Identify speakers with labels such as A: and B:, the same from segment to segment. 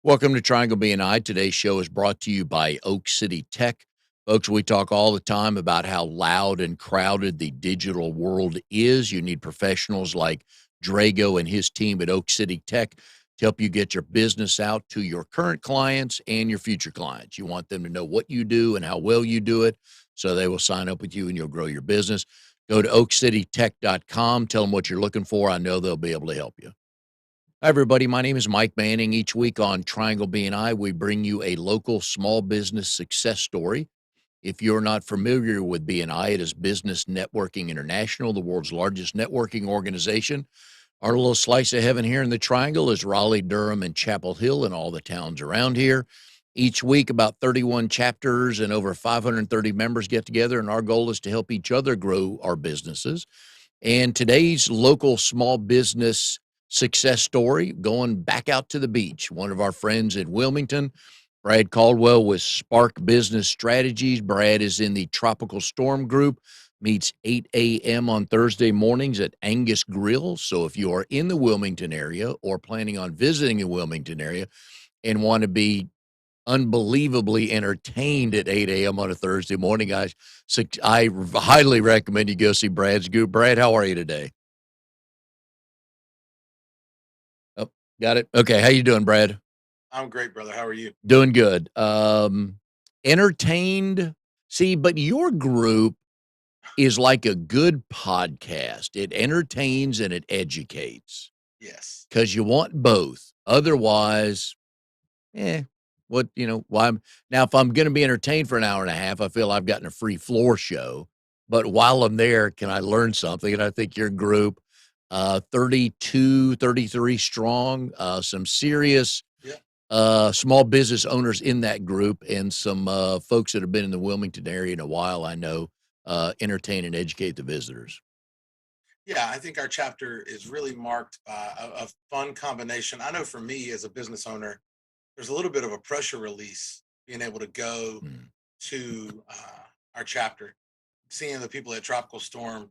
A: Welcome to Triangle BNI. Today's show is brought to you by Oak City Tech. Folks, we talk all the time about how loud and crowded the digital world is. You need professionals like Drago and his team at Oak City Tech to help you get your business out to your current clients and your future clients. You want them to know what you do and how well you do it, so they will sign up with you and you'll grow your business. Go to oakcitytech.com. Tell them what you're looking for. I know they'll be able to help you. Hi, everybody. My name is Mike Manning. Each week on Triangle BNI, we bring you a local small business success story. If you're not familiar with BNI, it is Business Networking International, the world's largest networking organization. Our little slice of heaven here in the Triangle is Raleigh, Durham, and Chapel Hill, and all the towns around here. Each week, about 31 chapters and over 530 members get together, and our goal is to help each other grow our businesses. And today's local small business success story, going back out to the beach. One of our friends in Wilmington, Brad Caldwell with Spark Business Strategies. Brad is in the Tropical Storm Group, meets 8 a.m. on Thursday mornings at Angus Grill. So if you are in the Wilmington area or planning on visiting the Wilmington area and want to be unbelievably entertained at 8 a.m. on a Thursday morning, guys, so I highly recommend you go see Brad's Group. Brad, how are you today? Oh, got it. Okay. How you doing, Brad?
B: I'm great, brother. How are you?
A: Doing good. Entertained. See, but your group is like a good podcast. It entertains and it educates
B: Yes.
A: because you want both. Otherwise, eh, why now if I'm gonna be entertained for an hour and a half, I feel I've gotten a free floor show. But while I'm there, can I learn something? And I think your group, 32, 33 strong, some serious
B: Yeah.
A: small business owners in that group, and some folks that have been in the Wilmington area in a while, I know, entertain and educate the visitors.
B: Yeah. I think our chapter is really marked by a fun combination. I know for me as a business owner, there's a little bit of a pressure release being able to go
A: Mm.
B: to our chapter. Seeing the people at Tropical Storm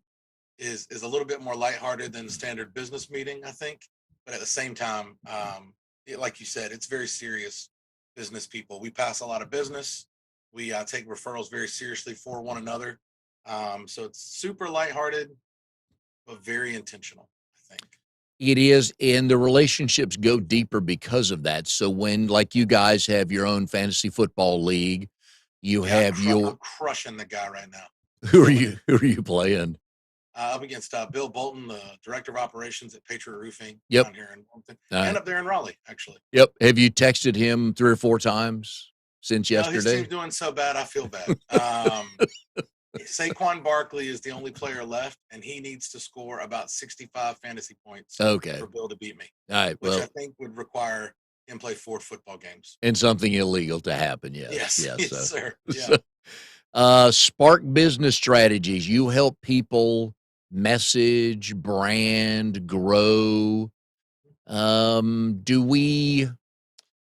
B: is a little bit more lighthearted than the standard business meeting, I think. But at the same time, like you said, it's very serious business people. We pass a lot of business. We take referrals very seriously for one another. So it's super lighthearted, but very intentional, I think.
A: It is, and the relationships go deeper because of that. So when, like, you guys have your own fantasy football league, you
B: Yeah,
A: have your
B: I'm crushing the guy right now,
A: who are
B: killing it.
A: you playing?
B: Up against Bill Bolton, the director of operations at Patriot Roofing
A: Yep.
B: down here in Wilmington,
A: Uh,
B: and up there in Raleigh, actually.
A: yep. Have you texted him 3 or 4 times since
B: No, his team's
A: yesterday?
B: doing so bad, I feel bad. Saquon Barkley is the only player left, and he needs to score about 65 fantasy points
A: Okay.
B: for Bill to beat me,
A: All right.
B: which I
A: Well,
B: think would require him play 4 football games.
A: and something illegal to happen. Yes.
B: Yes,
A: Yes.
B: yes,
A: So,
B: sir. Yeah,
A: so Spark Business Strategies. You help people message, brand, grow. Do we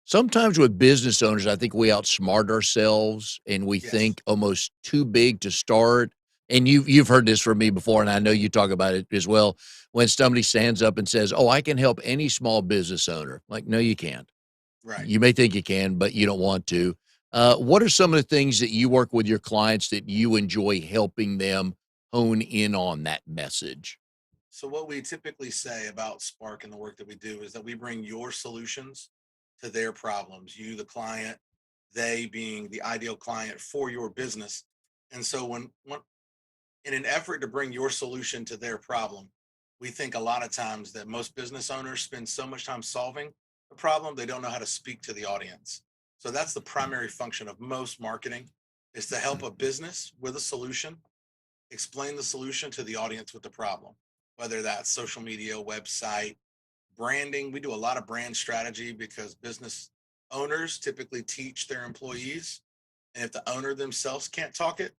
A: sometimes with business owners, I think we outsmart ourselves and we
B: yes,
A: think almost too big to start. And you've heard this from me before, and I know you talk about it as well. When somebody stands up and says, "Oh, I can help any small business owner," like, no, you can't.
B: right.
A: You may think you can, but you don't want to. What are some of the things that you work with your clients that you enjoy helping them hone in on that message?
B: So, what we typically say about Spark and the work that we do is that we bring your solutions to their problems. You, the client, they being the ideal client for your business. And so, when in an effort to bring your solution to their problem, we think a lot of times that most business owners spend so much time solving the problem, they don't know how to speak to the audience. So that's the primary function of most marketing is to help a business with a solution, explain the solution to the audience with the problem, whether that's social media, website, branding. We do a lot of brand strategy because business owners typically teach their employees. And if the owner themselves can't talk it,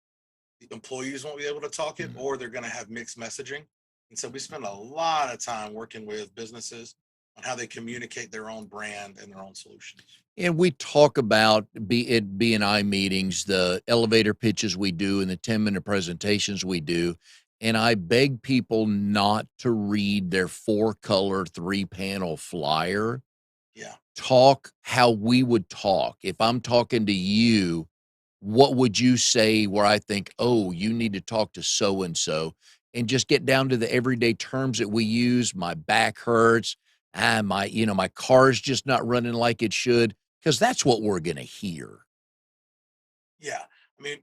B: the employees won't be able to talk it,
A: Mm.
B: or they're going to have mixed messaging. And so we spend a lot of time working with businesses on how they communicate their own brand and their own solutions.
A: And we talk about at BNI meetings, the elevator pitches we do and the 10-minute presentations we do. And I beg people not to read their 4-color 3-panel flyer.
B: Yeah.
A: Talk how we would talk. If I'm talking to you, what would you say where I think, "Oh, you need to talk to so and so," and just get down to the everyday terms that we use. My back hurts. My car's just not running like it should, because that's what we're gonna hear.
B: Yeah. I mean,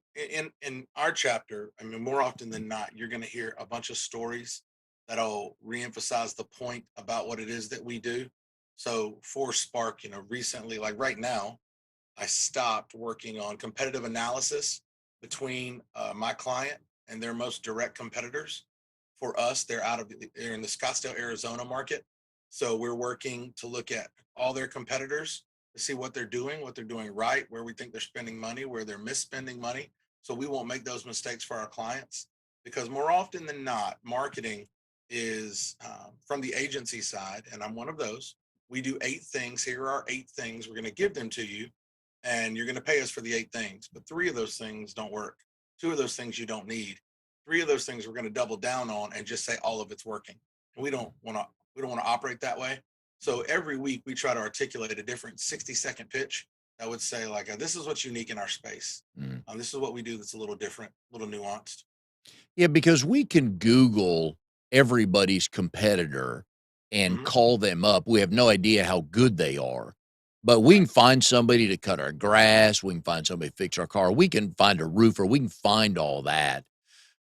B: in our chapter, I mean, more often than not, you're going to hear a bunch of stories that'll reemphasize the point about what it is that we do. So for Spark, recently, like right now, I stopped working on competitive analysis between my client and their most direct competitors. For us, they're in the Scottsdale, Arizona market. So we're working to look at all their competitors to see what they're doing right, where we think they're spending money, where they're misspending money. So we won't make those mistakes for our clients. Because more often than not, marketing is from the agency side, and I'm one of those. We do 8 things. Here are 8 things. We're going to give them to you, and you're going to pay us for the 8 things. But 3 of those things don't work. 2 of those things you don't need. 3 of those things we're going to double down on and just say all of it's working. And we don't want to operate that way. So every week we try to articulate a different 60-second pitch that would say like, this is what's unique in our space.
A: Mm.
B: This is what we do that's a little different, a little nuanced.
A: Yeah, because we can Google everybody's competitor and
B: Hmm.
A: call them up. We have no idea how good they are, but we
B: Right.
A: can find somebody to cut our grass. We can find somebody to fix our car. We can find a roofer. We can find all that.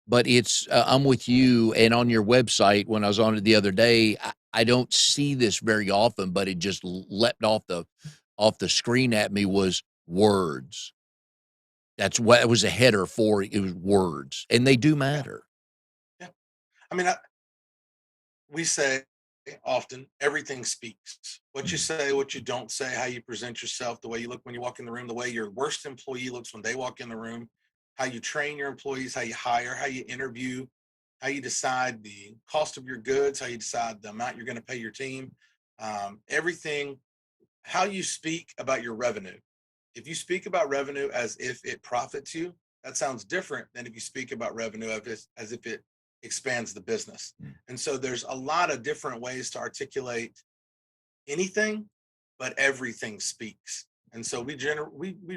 A: But I'm with you. And on your website, when I was on it the other day, I don't see this very often, but it just leapt off the screen at me was words. That's what it was a header for. It was words, and they do
B: Yeah.
A: matter.
B: Yeah. I mean, we say often everything speaks. What you
A: Mm.
B: say, what you don't say, how you present yourself, the way you look when you walk in the room, the way your worst employee looks when they walk in the room, how you train your employees, how you hire, how you interview, how you decide the cost of your goods, how you decide the amount you're going to pay your team, everything, how you speak about your revenue. If you speak about revenue as if it profits you, that sounds different than if you speak about revenue as if it expands the business.
A: Mm.
B: And so there's a lot of different ways to articulate anything, but everything speaks. And so we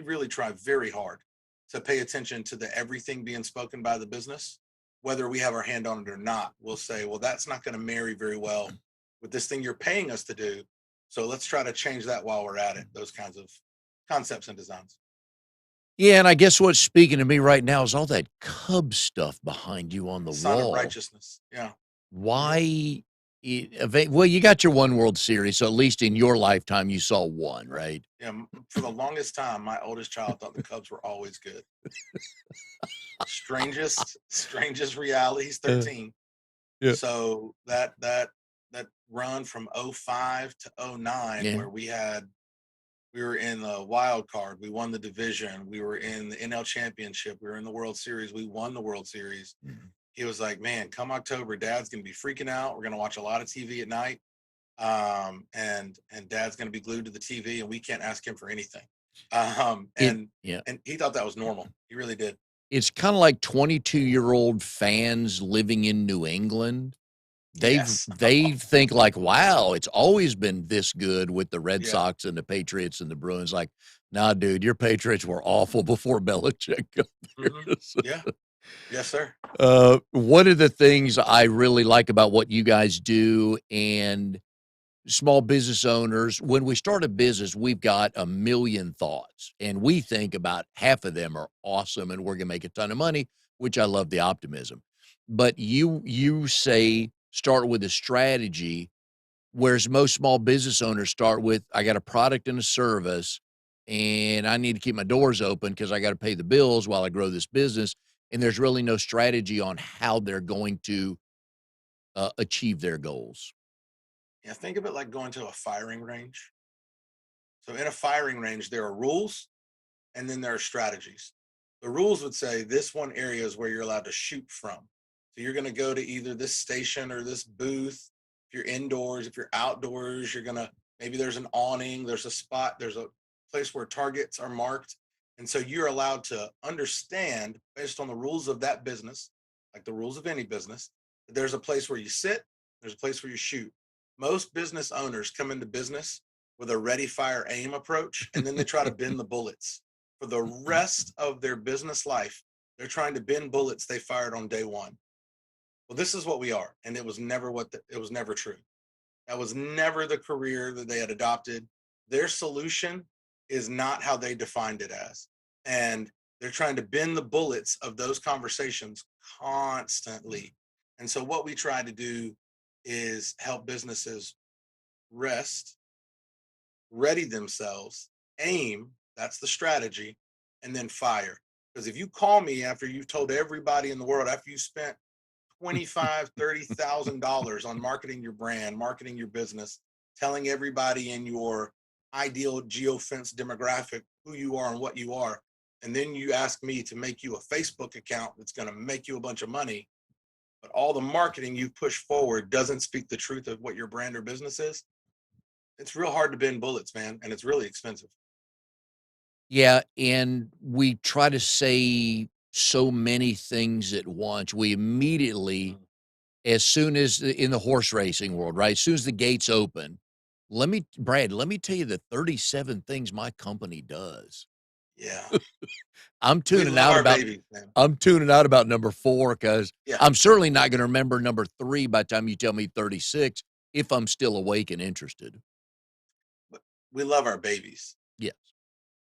B: really try very hard to pay attention to the everything being spoken by the business, whether we have our hand on it or not. We'll say, well, that's not going to marry very well with this thing you're paying us to do. So let's try to change that while we're at it. Those kinds of concepts and designs.
A: Yeah, and I guess what's speaking to me right now is all that Cub stuff behind you on the
B: Sign of
A: wall.
B: righteousness. Yeah. Hmm.
A: Why well, you got your 1 World Series, so at least in your lifetime, you saw 1,
B: Right.
A: right?
B: Yeah. For the longest time, my oldest child thought the Cubs were always good. Strangest reality. He's
A: Uh,
B: 13.
A: yeah.
B: So that run from '05 to '09,
A: Yeah.
B: where we were in the wild card, we won the division, we were in the NL championship, we were in the World Series, we won the World Series.
A: Mhm.
B: He was like, man, come October, dad's gonna be freaking out. We're gonna watch a lot of TV at night. And dad's gonna be glued to the TV and we can't ask him for anything. Um,
A: It
B: and
A: yeah.
B: and he thought that was normal. He really did.
A: It's kinda like 22-year-old fans living in New England.
B: Yes.
A: They think like, "Wow, it's always been this good with the Red
B: Yeah.
A: Sox and the Patriots and the Bruins." Like, "Nah, dude, your Patriots were awful before Belichick got there."
B: Hmm. Yeah. Yes, sir.
A: One of the things I really like about what you guys do and small business owners, when we start a business, we've got a million thoughts, and we think about half of them are awesome and we're gonna make a ton of money, which I love the optimism. But you say start with a strategy, whereas most small business owners start with, I got a product and a service, and I need to keep my doors open because I got to pay the bills while I grow this business. And there's really no strategy on how they're going to achieve their goals.
B: Yeah. Think of it like going to a firing range. So in a firing range, there are rules and then there are strategies. The rules would say this one area is where you're allowed to shoot from. So you're going to go to either this station or this booth. If you're indoors, if you're outdoors, you're going to, maybe there's an awning, there's a spot, there's a place where targets are marked. And so you're allowed to understand based on the rules of that business, like the rules of any business, that there's a place where you sit, there's a place where you shoot. Most business owners come into business with a ready, fire, aim approach, and then they try to bend the bullets. For the rest of their business life, they're trying to bend bullets they fired on day one. Well, this is what we are, and it was never it was never true. That was never the career that they had adopted. Their solution is not how they defined it as. And they're trying to bend the bullets of those conversations constantly. And so, what we try to do is help businesses rest, ready themselves, aim, that's the strategy, and then fire. Because if you call me after you've told everybody in the world, after you spent 25, $30,000 on marketing your brand, marketing your business, telling everybody in your ideal geofence demographic who you are and what you are. And then you ask me to make you a Facebook account that's going to make you a bunch of money, but all the marketing you push forward doesn't speak the truth of what your brand or business is. It's real hard to bend bullets, man, and it's really expensive.
A: Yeah, and we try to say so many things at once. We immediately,
B: Mm.
A: as soon as in the horse racing world, right? As soon as the gates open, let me tell you the 37 things my company does.
B: Yeah.
A: I'm
B: We
A: tuning
B: love
A: out
B: our
A: about
B: babies, man.
A: I'm tuning out about number 4 because
B: Yeah.
A: I'm certainly not gonna remember number 3 by the time you tell me 36 if I'm still awake and interested.
B: But we love our babies.
A: Yes.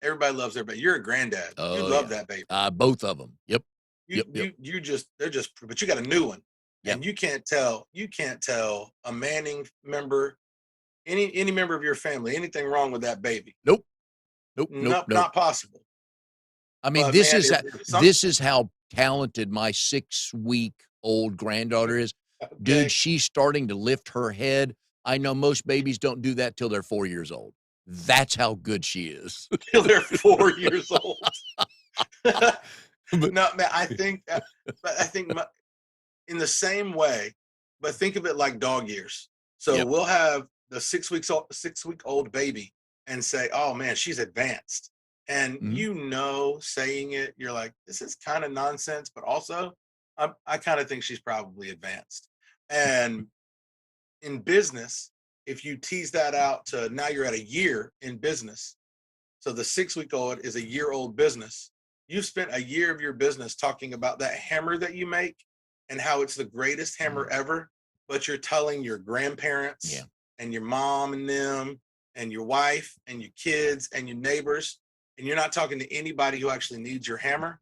B: Everybody loves their baby. You're a granddad. You
A: Oh,
B: love
A: yeah.
B: that baby.
A: Both of them. Yep.
B: You
A: Yep, yep,
B: you just they're just but you got a new one.
A: yep.
B: And you can't tell a Manning member, any member of your family, anything wrong with that baby.
A: Nope. Nope, nope,
B: Nope,
A: nope.
B: not possible.
A: I mean,
B: But man, if some
A: this is how talented my 6-week-old granddaughter is. Dude,
B: okay,
A: she's starting to lift her head. I know most babies don't do that till they're 4 years old. That's how good she is.
B: till they're 4 years old.
A: But
B: No, man, but I think in the same way, but think of it like dog years. So
A: yep.
B: we'll have the 6 week old baby and say, "Oh man, she's advanced," and
A: Mhm.
B: saying it, you're like, "This is kind of nonsense," but also, I kind of think she's probably advanced. And in business, if you tease that out to now, you're at a year in business. So the 6 week old is a year old business. You've spent a year of your business talking about that hammer that you make and how it's the greatest hammer
A: Mhm.
B: ever, but you're telling your
A: Yeah.
B: grandparents and your mom and them and your wife and your kids and your neighbors, and you're not talking to anybody who actually needs your hammer,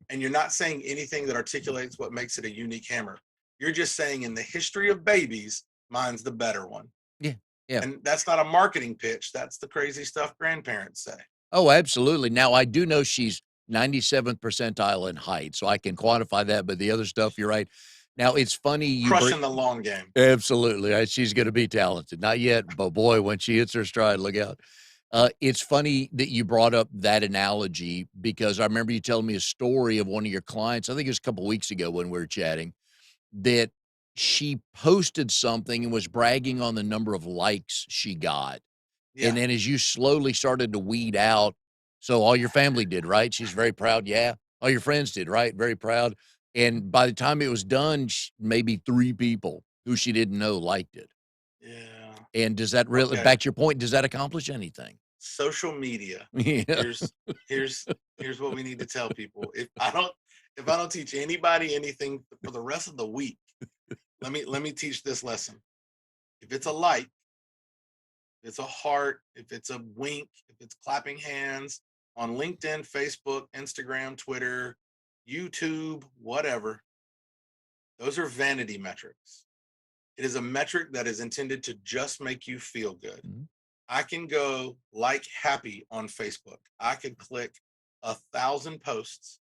B: and you're not saying anything that articulates what makes it a unique hammer. You're just saying in the history of babies, mine's the better one.
A: Yeah. Yeah.
B: And that's not a marketing pitch. That's the crazy stuff grandparents say.
A: Oh, absolutely. Now, I do know she's 97th percentile in height, so I can quantify that, but the other stuff, you're right. Now, it's funny you bring
B: Crushing the long game.
A: absolutely, she's gonna be talented. Not yet, but boy, when she hits her stride, look out. It's funny that you brought up that analogy because I remember you telling me a story of one of your clients, I think it was a couple weeks ago when we were chatting, that she posted something and was bragging on the number of likes she got. And
B: Yeah.
A: then as you slowly started to weed out, so all your family did, right? She's very proud, yeah. All your friends did, right? Very proud. And by the time it was done, maybe 3 people who she didn't know liked it.
B: Yeah.
A: And does that really
B: Okay.
A: back to your point, does that accomplish anything?
B: Social media.
A: Yeah.
B: Here's here's here's what we need to tell people. If I don't teach anybody anything for the rest of the week, let me teach this lesson. If it's a like, if it's a heart, if it's a wink, if it's clapping hands on LinkedIn, Facebook, Instagram, Twitter, YouTube, whatever, those are vanity metrics. It is a metric that is intended to just make you feel good.
A: Mhm.
B: I can go like happy on Facebook. I could click 1,000 posts.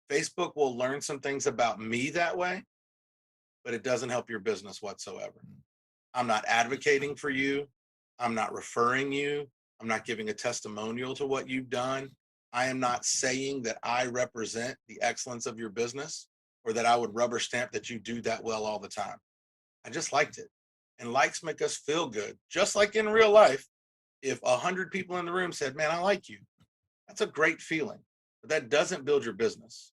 B: Facebook will learn some things about me that way, but it doesn't help your business whatsoever. I'm not advocating for you. I'm not referring you. I'm not giving a testimonial to what you've done. I am not saying that I represent the excellence of your business or that I would rubber stamp that you do that well all the time. I just liked it. And likes make us feel good. Just like in real life, if 100 people in the room said, "Man, I like you," that's a great feeling. But that doesn't build your business.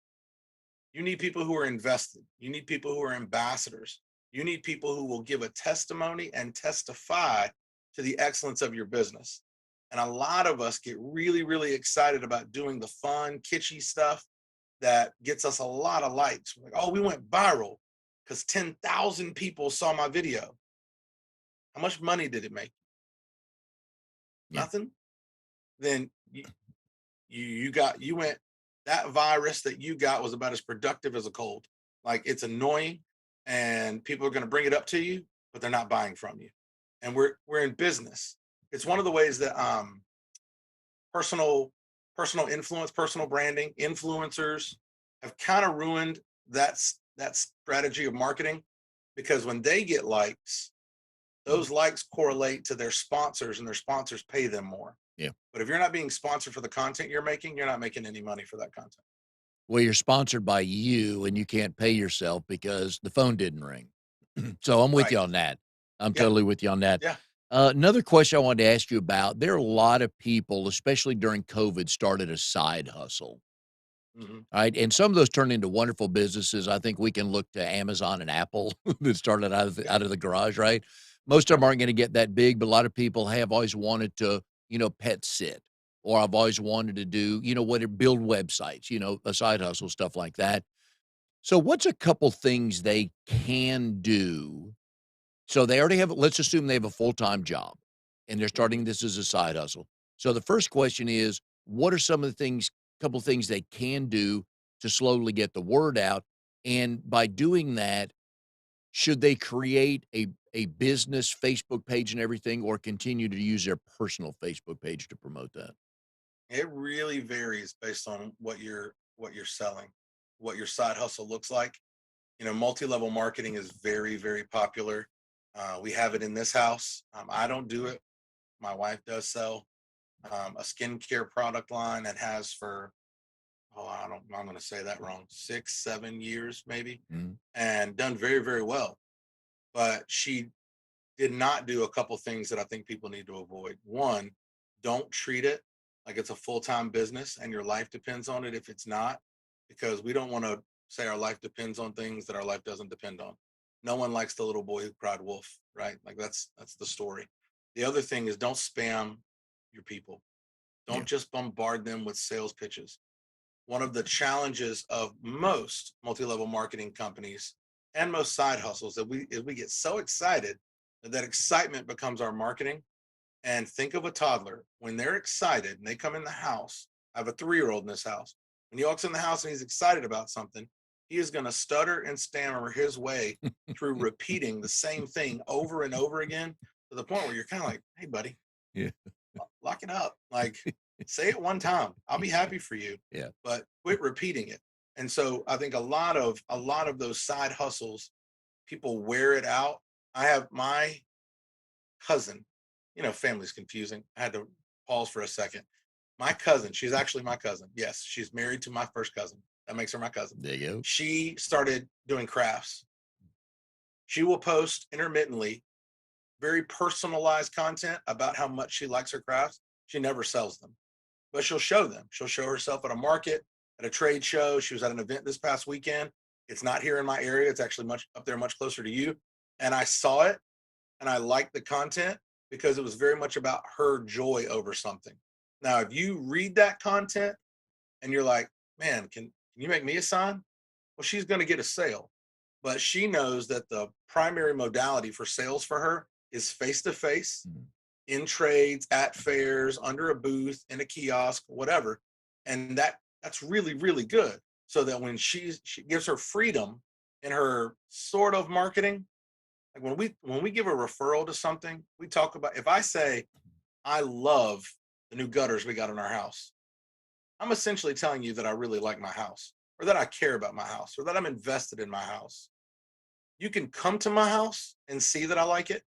B: You need people who are invested. You need people who are ambassadors. You need people who will give a testimony and testify to the excellence of your business. And a lot of us get really, really excited about doing the fun, kitschy stuff that gets us a lot of likes. We're like, oh, we went viral because 10,000 people saw my video. How much money did it make?
A: Yeah.
B: Nothing. Then you went, that virus that you got was about as productive as a cold. Like, it's annoying, and people are going to bring it up to you, but they're not buying from you. And we're in business. It's one of the ways that personal personal influence, personal branding, influencers have kind of ruined that strategy of marketing, because when they get likes,
A: Mm.
B: those likes correlate to their sponsors, and their sponsors pay them more.
A: Yeah.
B: But if you're not being sponsored for the content you're making, you're not making any money for that content.
A: Well, you're sponsored by you and you can't pay yourself because the phone didn't ring. So I'm with
B: Right.
A: you on that. I'm
B: Yeah.
A: totally with you on that.
B: Yeah.
A: Another question I wanted to ask you about, there are a lot of people, especially during COVID, started a side hustle.
B: Hmm.
A: All right. And some of those turned into wonderful businesses. I think we can look to Amazon and Apple that started
B: Yeah.
A: out of the garage, right? Most of them
B: Yep.
A: aren't going to get that big, but a lot of people have always wanted to, pet sit, or I've always wanted to do, build websites, a side hustle, stuff like that. So what's a couple things they can do? So they already have, let's assume they have a full-time job and they're
B: Hmm.
A: starting this as a side hustle. So the first question is, what are some of the things, couple things they can do to slowly get the word out? And by doing that, should they create a business Facebook page and everything, or continue to use their personal Facebook page to promote that?
B: It really varies based on what you're selling, what your side hustle looks like. Multi-level marketing is very, very popular. We have it in this house. I don't do it. My wife does sell a skincare product line, and has for, oh, I'm going to say that wrong, 6, 7 years maybe,
A: Mhm.
B: and done very, very well. But she did not do a couple things that I think people need to avoid. One, don't treat it like it's a full-time business and your life depends on it if it's not, because we don't want to say our life depends on things that our life doesn't depend on. No one likes the little boy who cried wolf, right? Like, that's the story. The other thing is, don't spam your people.
A: Yeah.
B: Don't just bombard them with sales pitches. One of the challenges of most multi-level marketing companies and most side hustles that we get so excited that that excitement becomes our marketing. And think of a toddler when they're excited and they come in the house. I have a 3-year-old in this house. When he walks in the house and he's excited about something, he is going to stutter and stammer his way through repeating the same thing over and over again, to the point where you're kind of like, hey, buddy,
A: Yeah.
B: lock it up. Like, say it one time. I'll be
A: Yeah.
B: happy for you,
A: Yeah.
B: but quit repeating it. And so I think a lot of those side hustles, people wear it out. I have my cousin, family's confusing. I had to pause for a second. My cousin, she's actually my cousin. Yes, she's married to my first cousin. That makes her my cousin.
A: There you go.
B: She started doing crafts. She will post intermittently very personalized content about how much she likes her crafts. She never sells them, but she'll show them. She'll show herself at a market, at a trade show. She was at an event this past weekend. It's not here in my area. It's actually much up there, much closer to you. And I saw it, and I liked the content because it was very much about her joy over something. Now, if you read that content and you're like, man, can you make me a sign? Well, she's going to get a sale. But she knows that the primary modality for sales for her is face to face,
A: Mhm.
B: in trades, at fairs, under a booth, in a kiosk, whatever. And that's really, really good. So that when she gives her freedom in her sort of marketing, like when we give a referral to something, we talk about, if I say I love the new gutters we got in our house, I'm essentially telling you that I really like my house, or that I care about my house, or that I'm invested in my house. You can come to my house and see that I like it,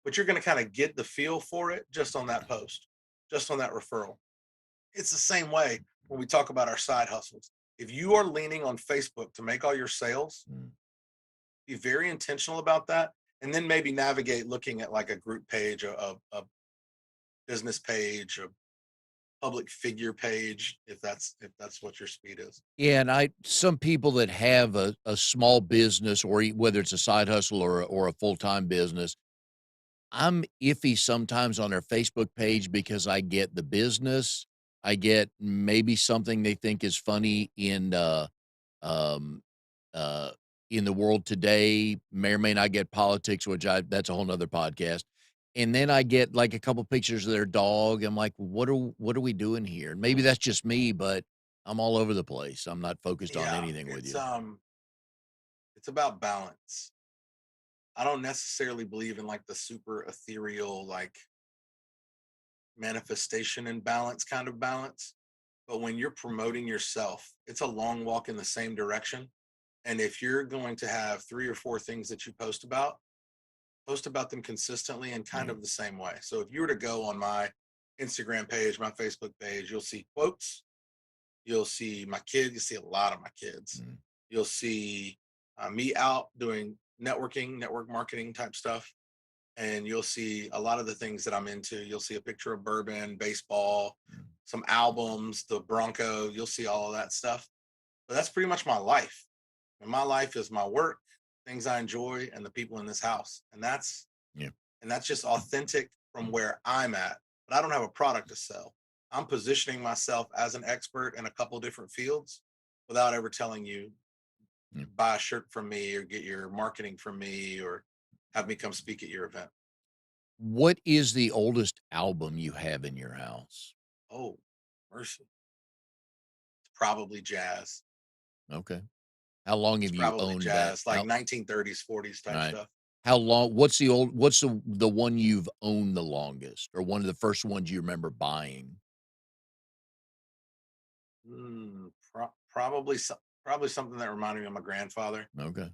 B: but you're going to kind of get the feel for it just on that post, just on that referral. It's the same way when we talk about our side hustles. If you are leaning on Facebook to make all your sales,
A: Mm.
B: be very intentional about that. And then maybe navigate looking at like a group page, a business page, a public figure page, if that's what your speed is.
A: Yeah, and some people that have a small business, or whether it's a side hustle or a full-time business, I'm iffy sometimes on their Facebook page because I get the business, I get maybe something they think is funny um, uh, in the world today, may or may not get politics, which I that's a whole nother podcast. And then I get like a couple pictures of their dog. I'm like, what are we doing here? And maybe that's just me, but I'm all over the place. I'm not focused on
B: Yeah,
A: anything with you.
B: it's about balance. I don't necessarily believe in like the super ethereal, like manifestation and balance kind of balance. But when you're promoting yourself, it's a long walk in the same direction. And if you're going to have three or four things that you post about them consistently and kind
A: Yeah.
B: of the same way. So if you were to go on my Instagram page, my Facebook page, you'll see quotes, you'll see my kids, you see a lot of my kids.
A: Mm.
B: You'll see me out doing networking, network marketing type stuff. And you'll see a lot of the things that I'm into. You'll see a picture of bourbon, baseball,
A: Mm.
B: some albums, the Bronco. You'll see all of that stuff. But that's pretty much my life. And my life is my work, things I enjoy, and the people in this house.
A: Yeah.
B: And that's just authentic from where I'm at. But I don't have a product to sell. I'm positioning myself as an expert in a couple different fields without ever telling you
A: Yeah.
B: buy a shirt from me or get your marketing from me or have me come speak at your event.
A: What is the oldest album you have in your house?
B: Oh, mercy. It's probably jazz.
A: Okay. How long
B: It's
A: have you
B: probably
A: owned that?
B: jazz, like 1930s, 40s type
A: Alright.
B: stuff.
A: How long what's the one you've owned the longest or one of the first ones you remember buying?
B: Probably something that reminded me of my grandfather.
A: Okay.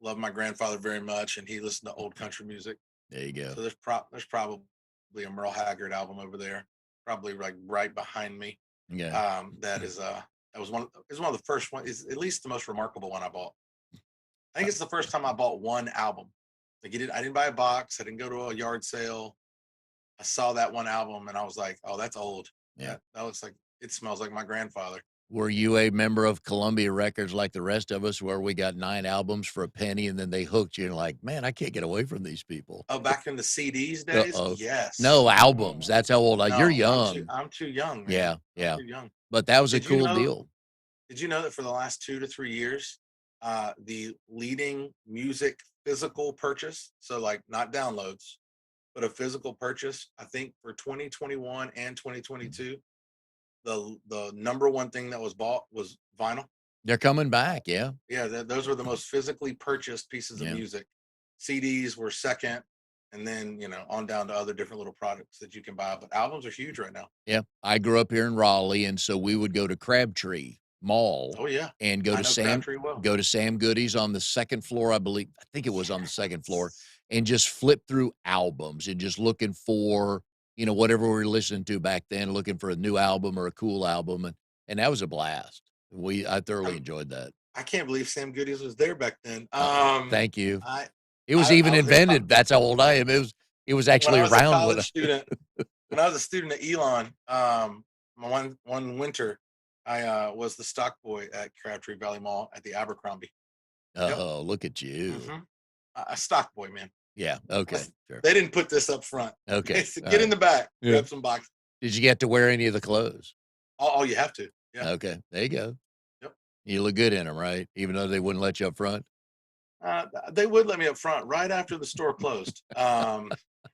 B: Love my grandfather very much, and he listened to old country music.
A: There you go.
B: So there's probably a Merle Haggard album over there, probably like right behind me.
A: Yeah.
B: That is one of the first one, is at least the most remarkable one I bought. I think it's the first time I bought one album. Like I didn't buy a box. I didn't go to a yard sale. I saw that one album and I was like, oh, that's old.
A: Yeah.
B: That looks like it smells like my grandfather.
A: Were you a member of Columbia Records like the rest of us where we got 9 albums for a penny and then they hooked you and like, "Man, I can't get away from these people."
B: Oh, back in the CDs days?
A: Uh-oh.
B: Yes.
A: No, albums. That's how old you're
B: No,
A: young.
B: I'm too young, man.
A: Yeah,
B: I'm
A: yeah.
B: too young.
A: But that was a
B: Did you
A: cool
B: know
A: deal.
B: did you know that for the last 2 to 3 years, the leading music physical purchase, so like not downloads, but a physical purchase, I think for 2021 and
A: Mm.
B: 2022, the number one thing that was bought was vinyl.
A: They're coming back, yeah.
B: Yeah, those were the most physically purchased pieces of
A: Yeah.
B: music. CDs were second, and then on down to other different little products that you can buy. But albums are huge right now.
A: Yeah, I grew up here in Raleigh, and so we would go to Crabtree Mall
B: Oh yeah,
A: and
B: I know Crabtree well.
A: Go to Sam Goody's on the 2nd floor, I think it was on the 2nd floor, and just flip through albums and just looking for, whatever we were listening to back then, looking for a new album or a cool album, and that was a blast. I thoroughly
B: I'm,
A: enjoyed that.
B: I can't believe Sam Goodies was there back then.
A: Thank you.
B: I
A: It was
B: I
A: even
B: was in
A: invented. That's how old I am. It was
B: when
A: actually
B: I was a
A: around when
B: college student. When I was a student at Elon, one winter, I was the stock boy at Crabtree Valley Mall at the Abercrombie. Yep.
A: Oh, look at you.
B: hmm A stock boy, man.
A: Yeah, okay, sure.
B: They didn't put this up front. They
A: Okay,
B: said, get in
A: alright.
B: the back,
A: Yeah.
B: grab some boxes.
A: Did you get to wear any of the clothes?
B: Oh, you have to. Yeah.
A: Okay, there you go.
B: Yep.
A: You look good in them, right? Even though they wouldn't let you up front?
B: They would let me up front right after the store closed.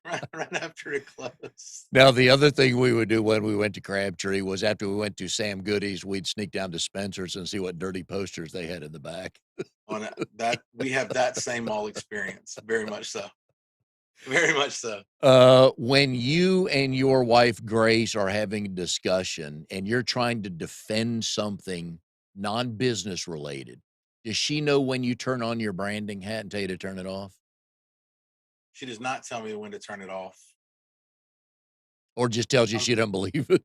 B: Right after it closed.
A: Now, the other thing we would do when we went to Crabtree was after we went to Sam Goody's, we'd sneak down to Spencer's and see what dirty posters they had in the back.
B: On that, we have that same mall experience. Very much so. Very much so.
A: When you and your wife, Grace, are having a discussion and you're trying to defend something non-business related, does she know when you turn on your branding hat and tell you to turn it off?
B: She does not tell me when to turn it off.
A: Or just tells you
B: Um,
A: she doesn't believe it?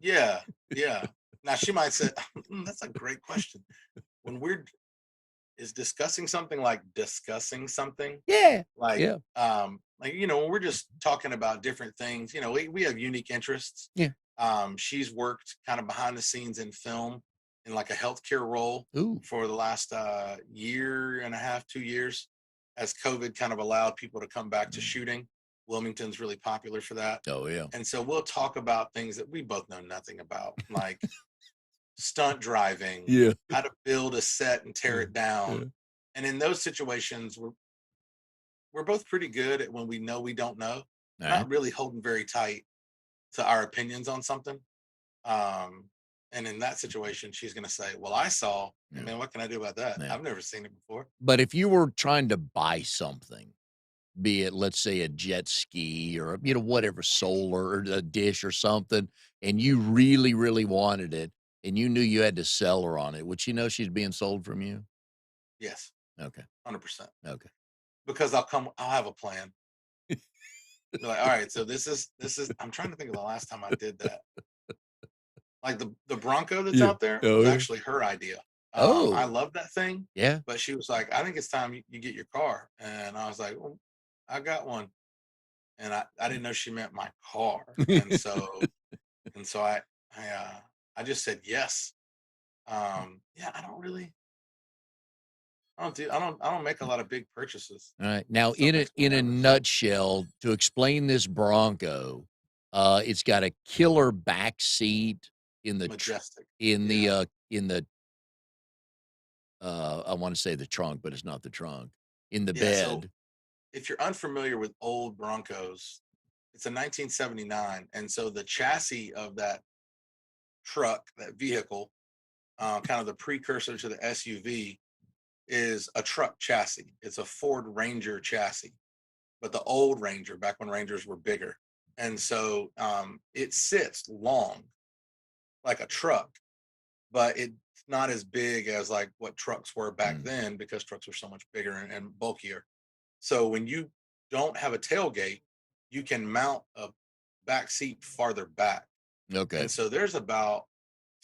B: yeah, yeah. Now she might say, "That's a great question." When we're is discussing something like discussing something
A: Yeah,
B: like
A: yeah,
B: when we're just talking about different things, we have unique interests.
A: yeah.
B: She's worked kind of behind the scenes in film in like a healthcare role
A: Ooh,
B: for the last year and a half, 2 years. as COVID kind of allowed people to come back to shooting. Wilmington's really popular for that.
A: Oh, yeah.
B: And so we'll talk about things that we both know nothing about, like stunt driving,
A: Yeah.
B: how to build a set and tear
A: Yeah.
B: it down.
A: Yeah.
B: And in those situations, we're both pretty good at when we know we don't know,
A: Alright.
B: not really holding very tight to our opinions on something. Um, and in that situation, she's going to say, "Well, I saw, and
A: Yeah.
B: man, what can I do about that?
A: Yeah.
B: I've never seen it before."
A: But if you were trying to buy something, be it, let's say, a jet ski or, whatever, solar or a dish or something, and you really, really wanted it, and you knew you had to sell her on it, would she know she's being sold from you?
B: Yes,
A: Okay.
B: 100%.
A: Okay.
B: Because I'll have a plan. Be like, all right, so this is. I'm trying to think of the last time I did that. Like the Bronco that's
A: Yeah.
B: out there
A: Oh,
B: was
A: yeah.
B: actually her idea. I
A: Oh,
B: love that thing,
A: yeah.
B: but she was like, "I think it's time you get your car," and I was like, "Well, I got one," and I didn't know she meant my car, and so I I just said yes. Yeah, I don't make a lot of big purchases.
A: Alright. Now
B: Stuff makes me
A: in a
B: nervous.
A: nutshell, to explain this Bronco, it's got a killer back seat in the tr
B: Majestic. Yeah.
A: in the, I wanna say the trunk, but it's not the trunk, in the
B: Yeah. So
A: bed.
B: if you're unfamiliar with old Broncos, it's a 1979, and so the chassis of that truck, that vehicle, kind of the precursor to the SUV, is a truck chassis. It's a Ford Ranger chassis, but the old Ranger, back when Rangers were bigger, and so it sits long like a truck, but it's not as big as like what trucks were back
A: Mm,
B: then because trucks were so much bigger and bulkier. So when you don't have a tailgate, you can mount a back seat farther back.
A: okay.
B: And so there's about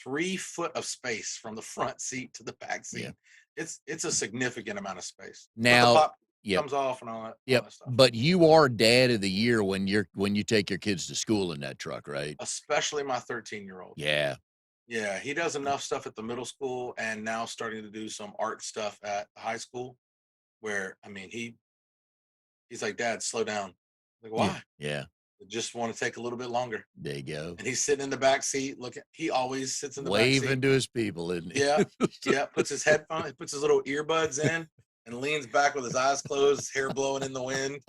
B: 3 foot of space from the front seat to the back
A: Yeah.
B: seat. It's a significant amount of space. But the
A: Now
B: pop
A: yep,
B: comes off and all
A: yep,
B: that stuff.
A: but you are dad of the year when you take your kids to school in that truck, right?
B: Especially my 13-year-old.
A: Yeah.
B: Yeah, he does enough stuff at the middle school and now starting to do some art stuff at the high school where I mean he's like, "Dad, slow down." Like,
A: Yeah.
B: why?
A: Yeah.
B: I just want to take a little bit longer.
A: There you go.
B: And he's sitting in the back seat looking. He always sits in the back seat.
A: Waving to his people, isn't he?
B: Yeah, yeah. Puts his headphone, he puts his little earbuds in, and leans back with his eyes closed, his hair blowing in the wind.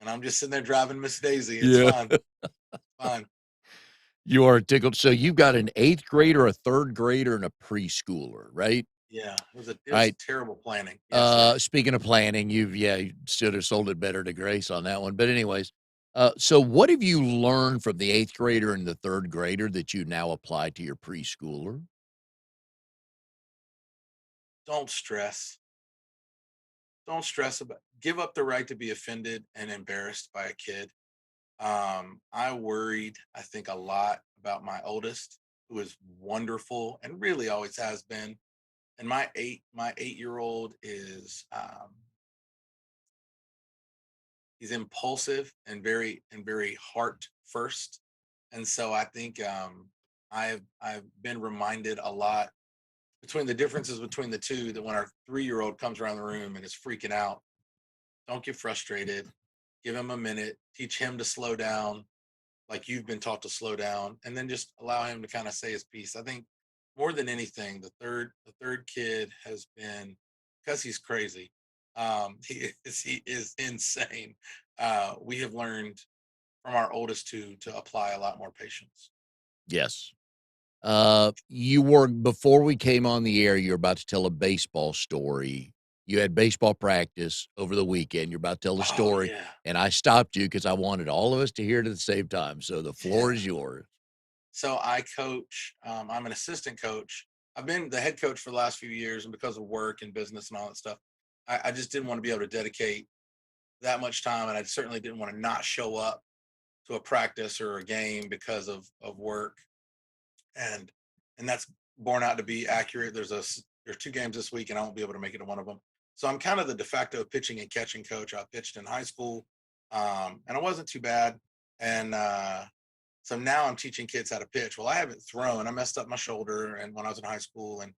B: And I'm just sitting there driving Miss Daisy. It's
A: Yeah.
B: fine, fine.
A: You are tickled. So you've got an 8th grader, a 3rd grader, and a preschooler, right?
B: Yeah, it was
A: Alright.
B: terrible planning. Yes, sir.
A: Speaking of planning, you should have sold it better to Grace on that one. But anyways, so what have you learned from the 8th grader and the 3rd grader that you now apply to your preschooler?
B: Don't stress. Don't stress about. Give up the right to be offended and embarrassed by a kid. I worried, I think, a lot about my oldest, who is wonderful and really always has been. And my 8-year old is he's impulsive and very heart first. And so I think I've been reminded a lot between the differences between the two that when our 3-year-old comes around the room and is freaking out, don't get frustrated. Give him a minute, teach him to slow down like you've been taught to slow down, and then just allow him to kind of say his piece. I think more than anything, the third kid has been because he's crazy. He is insane. We have learned from our oldest two to apply a lot more patience.
A: Yes. You were before we came on the air, you were about to tell a baseball story. You had baseball practice over the weekend. You're about to tell the
B: Oh
A: story,
B: yeah,
A: and I stopped you because I wanted all of us to hear it at the same time. So the floor
B: yeah.
A: is yours.
B: So I coach. I'm an assistant coach. I've been the head coach for the last few years, and because of work and business and all that stuff, I just didn't want to be able to dedicate that much time, and I certainly didn't want to not show up to a practice or a game because of work. And that's borne out to be accurate. There's 2 games this week, and I won't be able to make it to one of them. So I'm kind of the de facto pitching and catching coach. I pitched in high school, and I wasn't too bad. And so now I'm teaching kids how to pitch. Well, I haven't thrown. I messed up my shoulder, and when I was in high school, and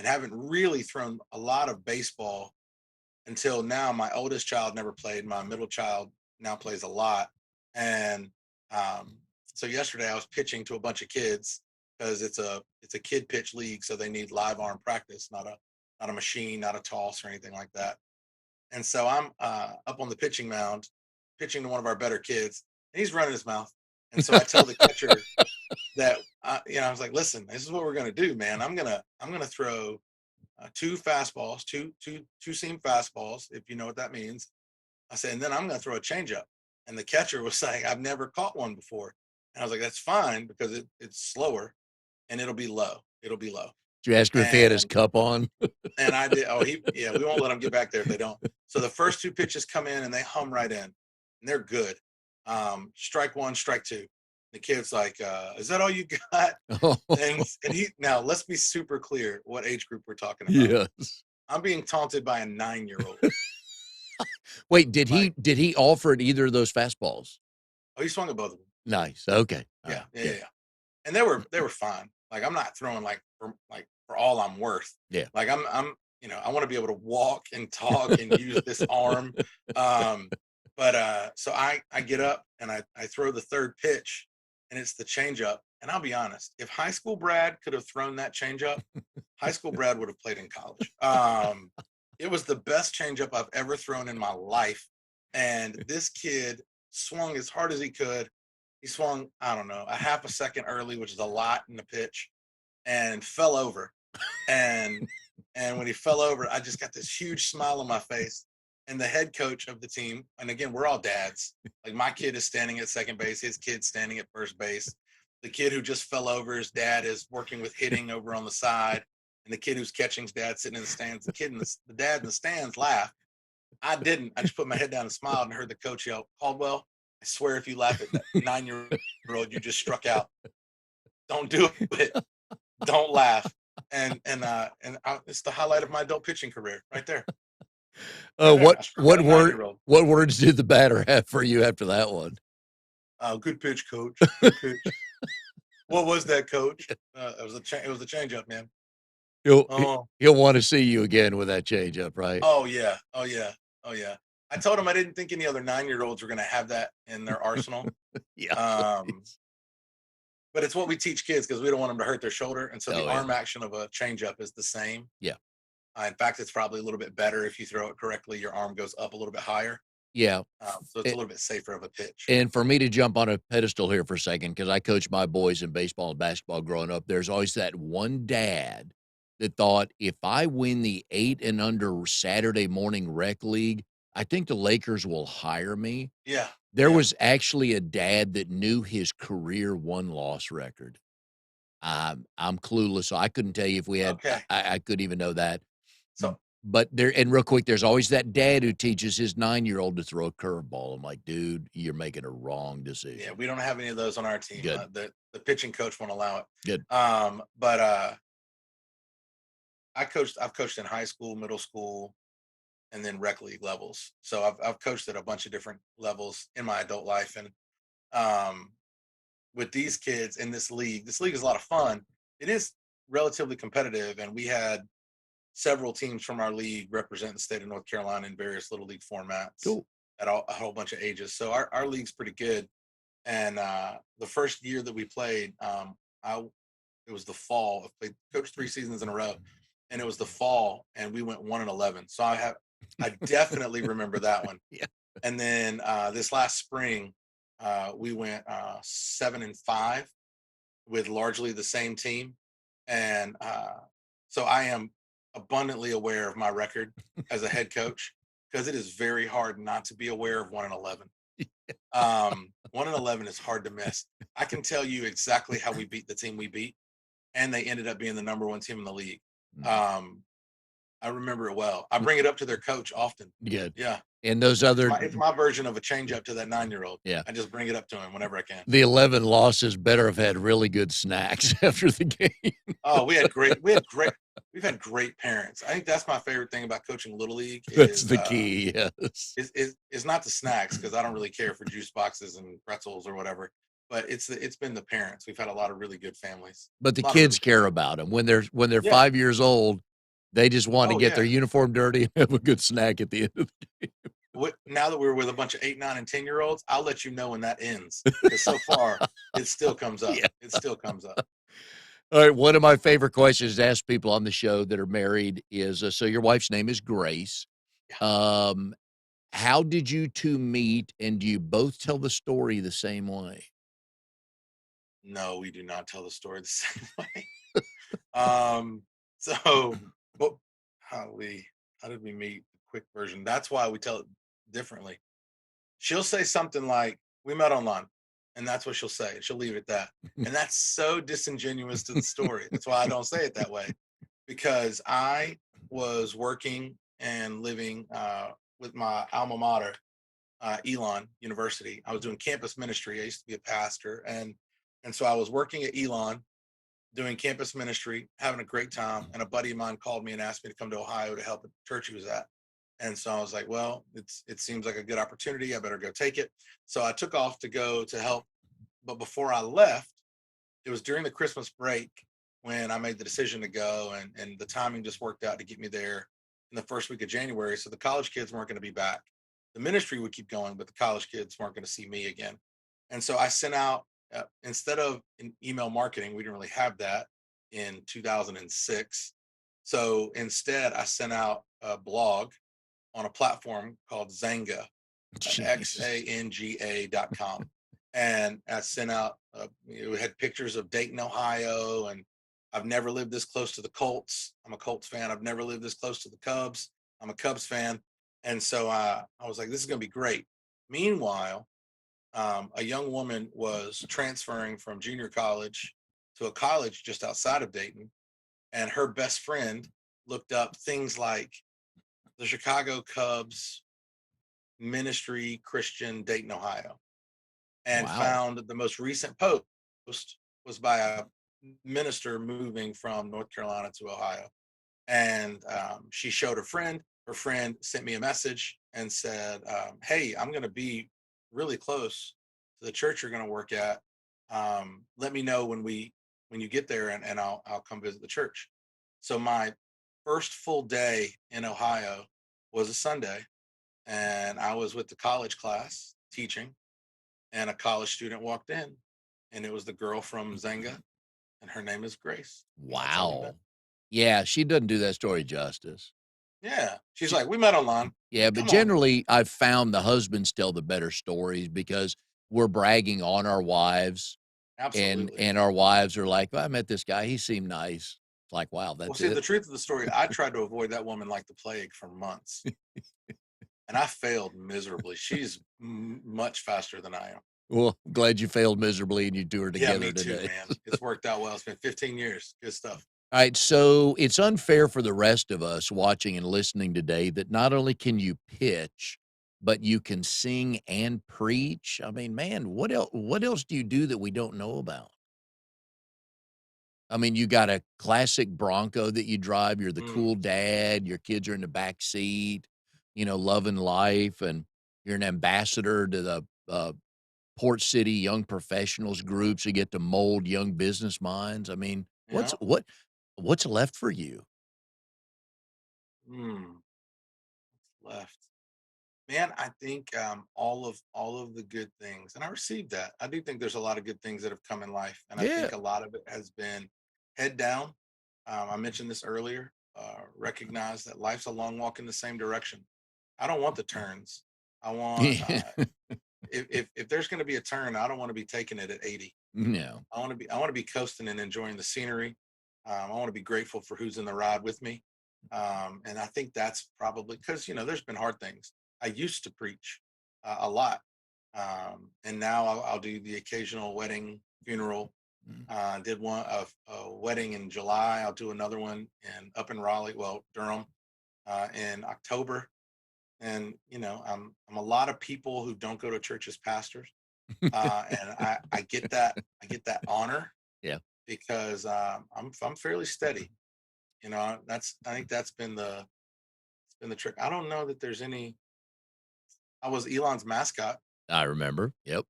B: haven't really thrown a lot of baseball until now. My oldest child never played. My middle child now plays a lot. And um, so yesterday I was pitching to a bunch of kids because it's a kid pitch league, so they need live arm practice, not a machine, not a toss or anything like that. And so I'm up on the pitching mound, pitching to one of our better kids, and he's running his mouth. And so I tell the catcher that I was like, listen, this is what we're gonna do, man. I'm gonna throw two fastballs, two seam fastballs, if you know what that means. I said, and then I'm gonna throw a changeup. And the catcher was saying, I've never caught one before. And I was like, that's fine because it's slower and it'll be low. It'll be low.
A: Did you ask him if he had his
B: And
A: cup on?
B: and I did. Oh, yeah, we won't let them get back there if they don't. So the first two pitches come in and they hum right in, and they're good. Strike one, strike two. The kid's like, "Is that all you got?" And he now let's be super clear what age group we're talking about.
A: Yes.
B: I'm being taunted by a 9-year-old.
A: Wait, did
B: Like,
A: he offer at either of those fastballs?
B: oh, he swung at both of them.
A: Nice. Okay.
B: Yeah, yeah. And they were fine. Like I'm not throwing for all I'm worth.
A: Yeah.
B: Like I'm I want to be able to walk and talk and use this arm. But so I get up and I throw the third pitch and it's the changeup. And I'll be honest, if high school Brad could have thrown that changeup, high school Brad would have played in college. It was the best changeup I've ever thrown in my life. And this kid swung as hard as he could. He swung, I don't know, a half a second early, which is a lot in the pitch, and fell over. And when he fell over, I just got this huge smile on my face. And the head coach of the team, and again, we're all dads. Like my kid is standing at second base, his kid's standing at first base. The kid who just fell over, his dad is working with hitting over on the side. And the kid who's catching's dad sitting in the stands. The dad in the stands laughed. I didn't. I just put my head down and smiled and heard the coach yell, "Caldwell, I swear if you laugh at that 9-year-old you just struck out. Don't do it. Don't laugh." And it's the highlight of my adult pitching career right there.
A: What words did the batter have for you after that one?
B: Good pitch, coach. Good pitch. What was that, coach? It was a changeup, man.
A: He'll want to see you again with that changeup, right?
B: Oh yeah. I told him I didn't think any other 9-year-olds were going to have that in their arsenal.
A: Yeah.
B: But it's what we teach kids because we don't want them to hurt their shoulder. And so the arm action of a changeup is the same.
A: Yeah.
B: In fact, it's probably a little bit better if you throw it correctly. Your arm goes up a little bit higher.
A: Yeah.
B: So it's a little bit safer of a pitch.
A: And for me to jump on a pedestal here for a second, because I coached my boys in baseball and basketball growing up, there's always that one dad that thought, if I win the 8 and under Saturday morning rec league, I think the Lakers will hire me.
B: Yeah.
A: There was actually a dad that knew his career won-loss record. I'm clueless, so I couldn't tell you if we had.
B: Okay.
A: I couldn't even know that.
B: So,
A: but real quick, there's always that dad who teaches his 9-year-old to throw a curveball. I'm like, dude, you're making a wrong decision.
B: Yeah, we don't have any of those on our team.
A: Good.
B: The pitching coach won't allow it.
A: Good.
B: But I've coached in high school, middle school, and then rec league levels. So I've coached at a bunch of different levels in my adult life. And with these kids in this league is a lot of fun. It is relatively competitive, and we had several teams from our league represent the state of North Carolina in various little league formats.
A: Cool.
B: At a whole bunch of ages. So our league's pretty good. And the first year that we played, it was the fall. I coached 3 seasons in a row, and it was the fall, and we went 1-11. So I definitely remember that one.
A: Yeah.
B: And then this last spring, we went 7-5 with largely the same team. And so I am abundantly aware of my record as a head coach, because it is very hard not to be aware of 1-11. 1-11 is hard to miss. I can tell you exactly how we beat the team we beat, and they ended up being the number 1 team in the league. I remember it well. I bring it up to their coach often.
A: Good.
B: Yeah.
A: And those other,
B: it's my version of a change up to that 9-year-old.
A: Yeah.
B: I just bring it up to him whenever I can.
A: The 11 losses better have had really good snacks after the game.
B: Oh, we've had great parents. I think that's my favorite thing about coaching Little League.
A: That's the key. Yes.
B: Is not the snacks, because I don't really care for juice boxes and pretzels or whatever. But it's been the parents. We've had a lot of really good families.
A: But the kids care about them when they're 5 years old. They just want to
B: Oh
A: get their
B: yeah.
A: uniform dirty and have a good snack at the end of the
B: Now that we're with a bunch of 8, 9, and 10-year-olds, I'll let you know when that ends. Because so far, it still comes up.
A: Yeah.
B: It still comes up.
A: All right, one of my favorite questions to ask people on the show that are married is, so your wife's name is Grace.
B: Yeah.
A: Um, how did you 2 meet, and do you both tell the story the same way?
B: No, we do not tell the story the same way. Um, so, but how did we meet? Quick version. That's why we tell it differently. She'll say something like, "We met online," and that's what she'll say. She'll leave it at that, and that's so disingenuous to the story. That's why I don't say it that way, because I was working and living with my alma mater, Elon University. I was doing campus ministry. I used to be a pastor, and so I was working at Elon doing campus ministry, having a great time. And a buddy of mine called me and asked me to come to Ohio to help at the church he was at. And so I was like, well, it seems like a good opportunity. I better go take it. So I took off to go to help. But before I left, it was during the Christmas break when I made the decision to go, and the timing just worked out to get me there in the first week of January. So the college kids weren't going to be back. The ministry would keep going, but the college kids weren't going to see me again. And so I sent out, instead of in email marketing, we didn't really have that in 2006. So instead, I sent out a blog on a platform called Zanga,
A: Jesus.
B: xanga.com. And I sent out, it had pictures of Dayton, Ohio, and I've never lived this close to the Colts. I'm a Colts fan. I've never lived this close to the Cubs. I'm a Cubs fan. And so I was like, this is going to be great. Meanwhile, a young woman was transferring from junior college to a college just outside of Dayton. And her best friend looked up things like the Chicago Cubs ministry Christian Dayton, Ohio, and
A: Wow.
B: found the most recent post was by a minister moving from North Carolina to Ohio. And she showed her friend. Her friend sent me a message and said, "Hey, I'm going to be really close to the church you're going to work at. Let me know when you get there, and I'll come visit the church." So my first full day in Ohio was a Sunday, and I was with the college class teaching, and a college student walked in, and it was the girl from Zenga, and her name is Grace, and that's how we met.
A: Wow. Yeah, she doesn't do that story justice.
B: Yeah, she's
A: She
B: like, "We met online."
A: Yeah, but
B: Come on.
A: generally, I've found the husbands tell the better stories because we're bragging on our wives, and
B: Absolutely.
A: and our wives are like, "Well, I met this guy, he seemed nice." It's like, "Wow,
B: Well,
A: that's
B: see, the
A: it?"
B: truth of the story, I tried to avoid that woman like the plague for months, and I failed miserably. She's much faster than I am.
A: Well, I'm glad you failed miserably and you 2 are
B: Yeah,
A: together
B: me too,
A: today.
B: man. It's worked out well. It's been 15 years. Good stuff.
A: Alright, so it's unfair for the rest of us watching and listening today that not only can you pitch, but you can sing and preach. I mean, man, what else do you do that we don't know about? I mean, you got a classic Bronco that you drive, you're the
B: Mm,
A: cool dad, your kids are in the back seat, loving life, and you're an ambassador to the, Port City Young Professionals groups who get to mold young business minds. I mean, what's
B: yeah.
A: what's left for you?
B: Mm, left. Man, I think all of the good things, and I received that. I do think there's a lot of good things that have come in life, and I
A: Yeah.
B: think a lot of it has been head down. I mentioned this earlier. Recognize that life's a long walk in the same direction. I don't want the turns. I want if there's going to be a turn, I don't want to be taking it at 80.
A: No.
B: I want to be coasting and enjoying the scenery. I want to be grateful for who's in the ride with me. And I think that's probably because there's been hard things. I used to preach a lot, and now I'll do the occasional wedding, funeral.
A: Mm.
B: Did one of a wedding in July. I'll do another one in up in Raleigh, well Durham, in October. And I'm a lot of people who don't go to church as pastors, and I get that honor
A: Yeah.
B: because I'm fairly steady. I think that's been the trick. I don't know that there's any. I was Elon's mascot.
A: I remember. Yep.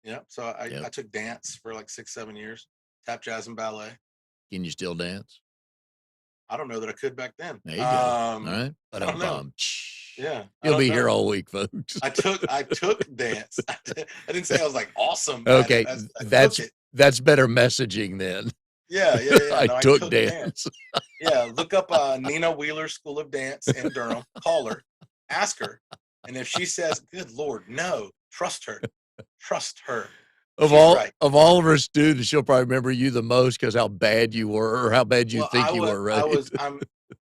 B: Yeah, so I
A: Yep.
B: took dance for like 6 7 years, tap, jazz, and ballet.
A: Can you still dance?
B: I don't know that I could back then.
A: There you go. All right.
B: I don't know.
A: Ba-dum-bum.
B: Yeah, I
A: You'll
B: don't
A: be here
B: know.
A: all week, folks.
B: I took dance. I didn't say I was like awesome at it.
A: Okay,
B: I took it.
A: that's better messaging then.
B: Yeah, yeah, yeah.
A: I
B: No, I
A: took
B: took dance.
A: dance.
B: Yeah, look up Nina Wheeler School of Dance in Durham. Call her, ask her, and if she says, "Good Lord, no," trust her. Trust her. She's right.
A: Of all of her students, she'll probably remember you the most because how bad you were or how bad you
B: Well,
A: think you were, right?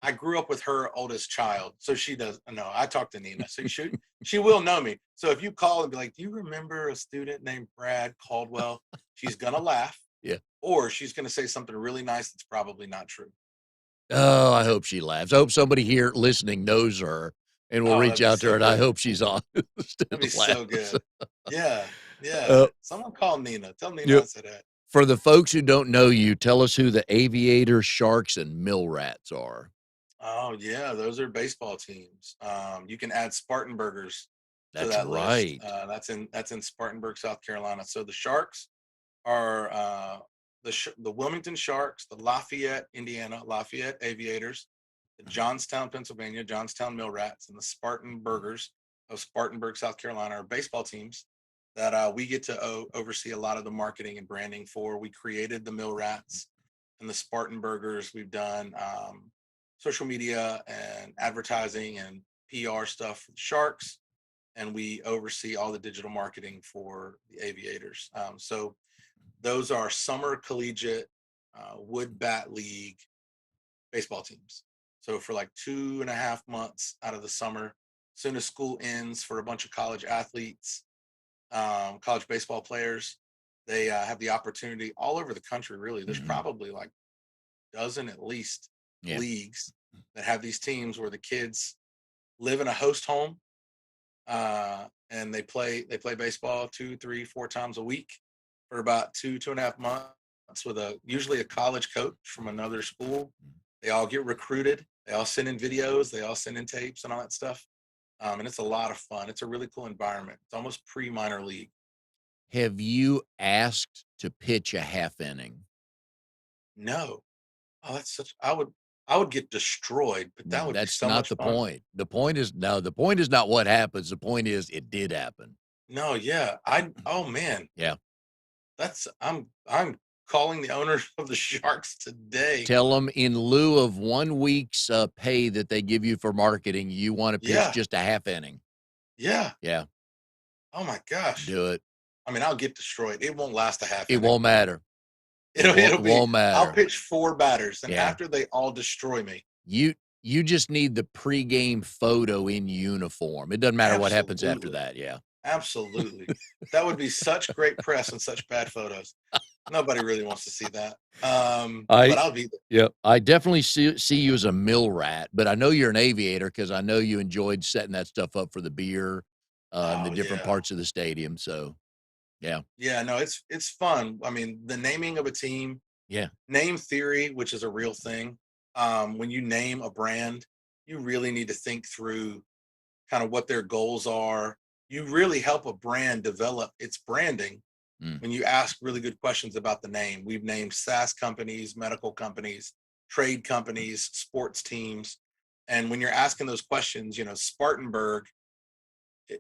B: I grew up with her oldest child, so she does. No, I talked to Nina, so she will know me. So if you call and be like, "Do you remember a student named Brad Caldwell?" She's gonna laugh,
A: Yeah.
B: or she's gonna say something really nice that's probably not true.
A: Oh, I hope she laughs. I hope somebody here listening knows her and will
B: Oh,
A: reach
B: that'd be
A: out to her,
B: so
A: and I
B: good.
A: hope she's honest
B: That'd be
A: and
B: so
A: laughs.
B: good. Yeah, yeah.
A: Uh,
B: Someone call Nina. Tell Nina
A: you
B: I said that.
A: For the folks who don't know you, tell us who the Aviators, Sharks, and Mill Rats are.
B: Oh yeah, those are baseball teams. You can add Spartanburgers to
A: That's
B: that list.
A: right.
B: That's in Spartanburg, South Carolina. So the Sharks are the Wilmington Sharks, the Lafayette, Indiana Lafayette Aviators, the Johnstown, Pennsylvania Johnstown Mill Rats, and the Spartanburgers of Spartanburg, South Carolina are baseball teams that we get to oversee a lot of the marketing and branding for. We created the Mill Rats and the Spartanburgers. We've done social media and advertising and PR stuff for the Sharks, and we oversee all the digital marketing for the Aviators. So those are summer collegiate wood bat league baseball teams. So for like 2.5 months out of the summer, as soon as school ends for a bunch of college athletes, college baseball players, they have the opportunity all over the country. Really, there's
A: Mhm.
B: probably like a dozen at least
A: Yeah.
B: leagues that have these teams where the kids live in a host home, and they play baseball 2, 3, 4 times a week for about 2.5 months with a usually a college coach from another school. They all get recruited. They all send in videos. They all send in tapes and all that stuff. And it's a lot of fun. It's a really cool environment. It's almost pre-minor league.
A: Have you asked to pitch a half inning?
B: No, oh, that's such. I would get destroyed, but that would be
A: That's
B: so
A: not
B: much
A: the
B: fun.
A: point. The point is not what happens. The point is it did happen.
B: No, yeah, Oh man,
A: Yeah.
B: that's. I'm calling the owners of the Sharks today.
A: Tell them in lieu of 1 week's pay that they give you for marketing, you want to pitch
B: Yeah,
A: just a half inning.
B: yeah.
A: Yeah.
B: Oh my gosh.
A: Do it.
B: I mean, I'll get destroyed. It won't last a half
A: It
B: inning.
A: won't matter.
B: It'll
A: It
B: it'll be.
A: won't
B: I'll
A: matter.
B: pitch four batters, and
A: Yeah.
B: after they all destroy me,
A: You you just need the pregame photo in uniform. It doesn't matter what happens after
B: absolutely,
A: that. Yeah.
B: absolutely, that would be such great press and such bad photos. Nobody really wants to see that. But
A: I
B: I'll be there.
A: Yeah, I definitely see you as a mill rat, but I know you're an aviator because I know you enjoyed setting that stuff up for the beer, and the
B: Oh
A: different
B: yeah,
A: parts of the stadium. So yeah,
B: yeah. No, it's fun. I mean, the naming of a team,
A: yeah,
B: name theory, which is a real thing. When you name a brand, you really need to think through kind of what their goals are. You really help a brand develop its branding
A: mm,
B: when you ask really good questions about the name. We've named SaaS companies, medical companies, trade companies, sports teams. And when you're asking those questions, Spartanburg,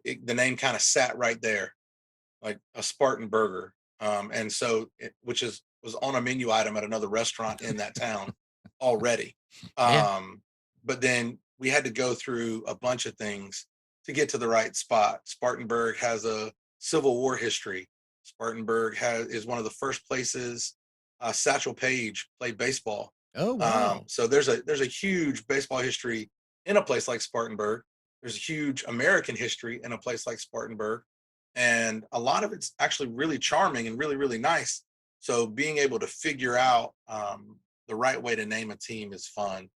B: the name kind of sat right there, like a Spartan burger. And so, which was on a menu item at another restaurant in that town already.
A: yeah,
B: But then we had to go through a bunch of things to get to the right spot. Spartanburg has a Civil War history. Spartanburg is one of the first places Satchel Paige played baseball.
A: oh wow,
B: So there's a huge baseball history in a place like Spartanburg. There's a huge American history in a place like Spartanburg, and a lot of it's actually really charming and really really nice. So being able to figure out the right way to name a team is fun.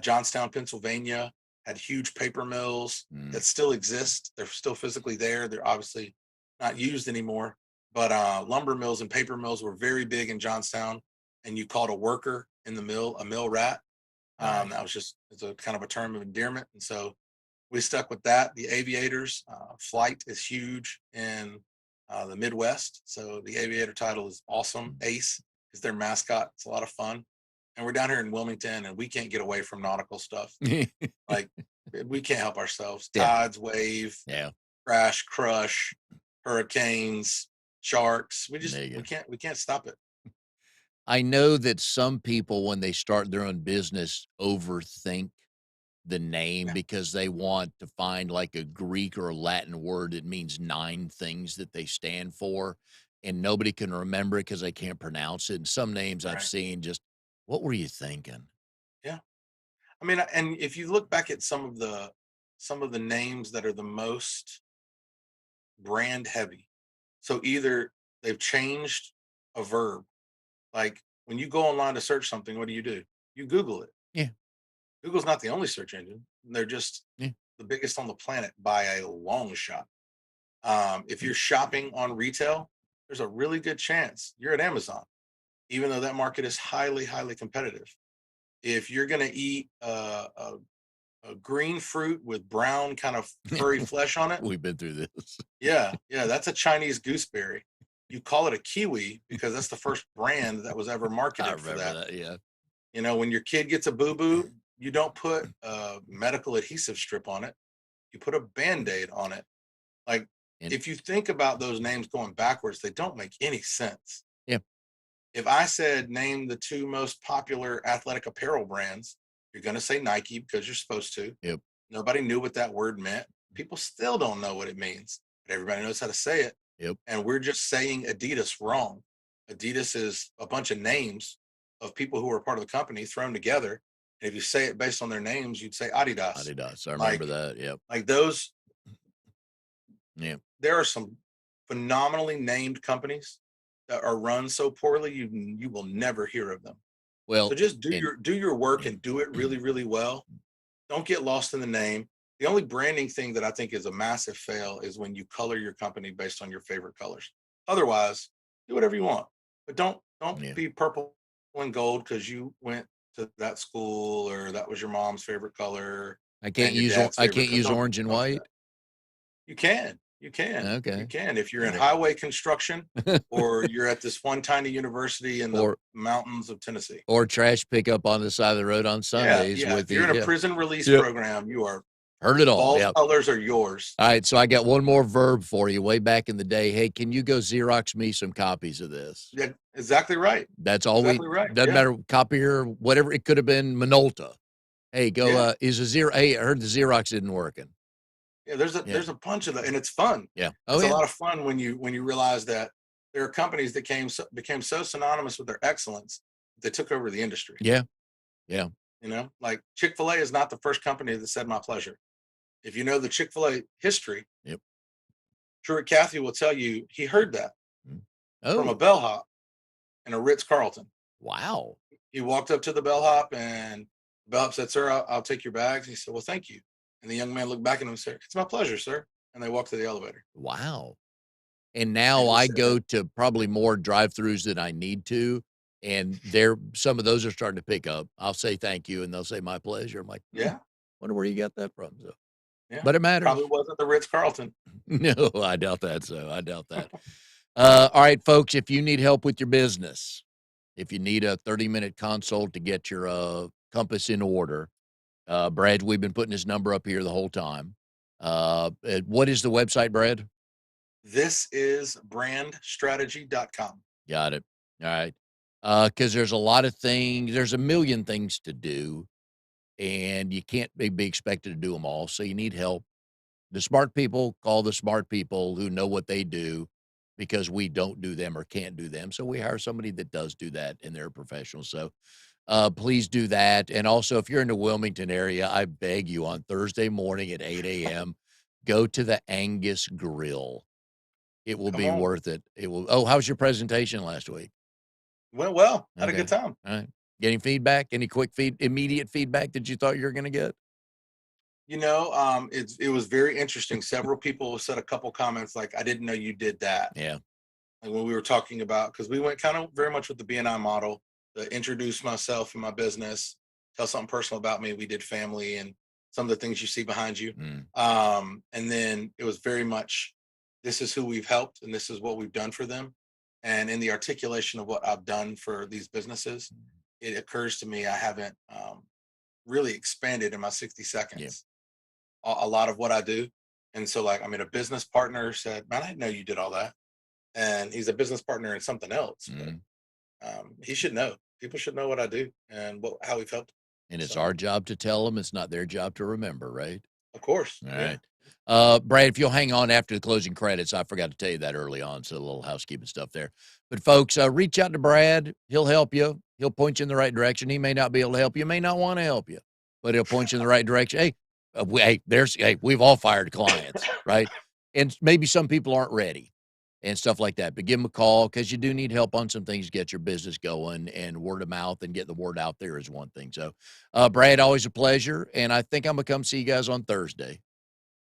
B: Johnstown, Pennsylvania had huge paper mills
A: mm,
B: that still exist. They're still physically there. They're obviously not used anymore. But lumber mills and paper mills were very big in Johnstown, and you called a worker in the mill a mill rat.
A: nice,
B: That was just it's a kind of a term of endearment, and so we stuck with that. The aviators, flight is huge in the Midwest, so the aviator title is awesome.
A: mm,
B: Ace is their mascot. It's a lot of fun, and we're down here in Wilmington, and we can't get away from nautical stuff. Like we can't help ourselves.
A: Yeah.
B: Tides, wave,
A: Yeah.
B: crash, crush, hurricanes, sharks.
A: There you go.
B: We can't stop it.
A: I know that some people, when they start their own business, overthink the name
B: Yeah,
A: because they want to find like a Greek or a Latin word that means 9 things that they stand for, and nobody can remember it because they can't pronounce it. And some names I've
B: right.
A: seen just, what were you thinking?
B: Yeah. I mean, and if you look back at some of the names that are the most brand heavy, so either they've changed a verb, like when you go online to search something, what do? You Google it.
A: Yeah,
B: Google's not the only search engine. They're just
A: yeah,
B: the biggest on the planet by a long shot. If
A: mm,
B: you're shopping on retail, there's a really good chance you're at Amazon, even though that market is highly, highly competitive. If you're going to eat a green fruit with brown kind of furry flesh on it,
A: we've been through this.
B: yeah, that's a Chinese gooseberry. You call it a kiwi because that's the first brand that was ever
A: I
B: marketed for
A: remember
B: that.
A: that. Yeah,
B: You know, when your kid gets a boo boo, you don't put a medical adhesive strip on it, you put a band aid on it. Like,
A: and
B: if you think about those names going backwards, they don't make any sense.
A: yeah,
B: If I said name the two most popular athletic apparel brands, you're going to say Nike because you're supposed to.
A: yep,
B: Nobody knew what that word meant. People still don't know what it means, but everybody knows how to say it.
A: yep,
B: And we're just saying Adidas wrong. Adidas is a bunch of names of people who are part of the company thrown together. And if you say it based on their names, you'd say Adidas.
A: Adidas. I
B: Like,
A: remember that. Yep,
B: those,
A: yeah.
B: there are some phenomenally named companies that are run so poorly you will never hear of them. So
A: Well,
B: just
A: and
B: do your work
A: yeah,
B: and do it really, really well. Don't get lost in the name. The only branding thing that I think is a massive fail is when you color your company based on your favorite colors. Otherwise, do whatever you want, but don't
A: yeah.
B: be purple and gold because you went to that school or that was your mom's favorite color and your dad's
A: I
B: favorite
A: can't
B: color.
A: use orange and
B: Don't do that.
A: white.
B: You can, you can, you
A: Okay,
B: can. If you're in
A: yeah.
B: highway construction or you're at this one tiny university in the
A: or
B: mountains of Tennessee.
A: or trash pickup on the side of the road on
B: Yeah,
A: Sundays
B: yeah.
A: with
B: If
A: the
B: you're in a
A: yeah.
B: prison release
A: Yep.
B: program, you are
A: Heard it all.
B: fall
A: Yeah.
B: colors are yours.
A: All right, so I got one more verb for you. Way back in the day, hey, can you go Xerox me some copies of this?
B: Yeah, exactly right.
A: That's all we
B: Exactly right.
A: doesn't
B: Yeah.
A: matter copier, whatever it could have been Minolta. Hey, go
B: Yeah.
A: is a zero hey, I heard the Xerox isn't working.
B: Yeah.
A: Yeah.
B: There's a bunch of that, and it's fun.
A: Yeah. Oh
B: It's a
A: yeah.
B: lot of fun when you realize that there are companies that became so synonymous with their excellence that they took over the industry.
A: Yeah. Yeah.
B: You know, like Chick-fil-A is not the first company that said my pleasure. If you know the Chick-fil-A history,
A: Yep.
B: Truett Cathy will tell you he heard that
A: Mm.
B: from a
A: Oh,
B: bellhop in a Ritz Carlton.
A: wow.
B: He walked up to the bellhop and the bellhop said, "Sir, I'll take your bags." He said, "Well, thank you." And the young man looked back at him and said, "It's my pleasure, sir." And they walked to the elevator.
A: Wow. And
B: And
A: now
B: he
A: I
B: said,
A: go to probably more drive-throughs than I need to, and they're some of those are starting to pick up. I'll say thank you, and they'll say my pleasure. I'm like,
B: "Yeah,
A: wonder where you got that from. So,
B: yeah,
A: but it
B: probably
A: matters.
B: wasn't the Ritz Carlton."
A: No, I doubt that. So I doubt that. All right, folks, if you need help with your business, if you need a 30-minute consult to get your compass in order, Brad, we've been putting his number up here the whole time. What is the website, Brad?
B: This is brandstrategy.com.
A: Got it. All right. Because there's a lot of things, there's a million things to do, and you can't be expected to do them all. So you need help. The smart people call the smart people who know what they do because we don't do them or can't do them. So we hire somebody that does do that and they're a professional. So please do that. And also, if you're in the Wilmington area, I beg you on Thursday morning at 8 a.m., go to the Angus Grill. It will
B: Come
A: be
B: on.
A: worth it. It will. Oh, how's your presentation last week?
B: Went well. Had a
A: Okay.
B: good time.
A: All right. Getting feedback? Any quick immediate feedback that you thought you were going to get?
B: You know, it was very interesting. Several people said a couple comments like, "I didn't know you did that."
A: Yeah.
B: Like when we were talking about, because we went kind of very much with the BNI model to introduce myself and my business, tell something personal about me. We did family and some of the things you see behind you.
A: Mm,
B: And then it was very much, this is who we've helped and this is what we've done for them. And in the articulation of what I've done for these businesses, it occurs to me I haven't really expanded in my 60
A: Yeah.
B: seconds a lot of what I do. And so, like, I mean, a business partner said, "Man, I didn't know you did all that." And he's a business partner in something else, but
A: Mhm.
B: he should know. People should know what I do and how we've helped.
A: And it's
B: So,
A: our job to tell them. It's not their job to remember, right?
B: of course,
A: All
B: yeah.
A: right. Brad, if you'll hang on after the closing credits, I forgot to tell you that early on. So a little housekeeping stuff there. But folks, reach out to Brad. He'll help you. He'll point you in the right direction. He may not be able to help you, may not want to help you, but he'll point you in the right direction. Hey, we've all fired clients, right? And maybe some people aren't ready and stuff like that. But give them a call because you do need help on some things to get your business going, and word of mouth and get the word out there is one thing. So, Brad, always a pleasure. And I think I'm going to come see you guys on Thursday.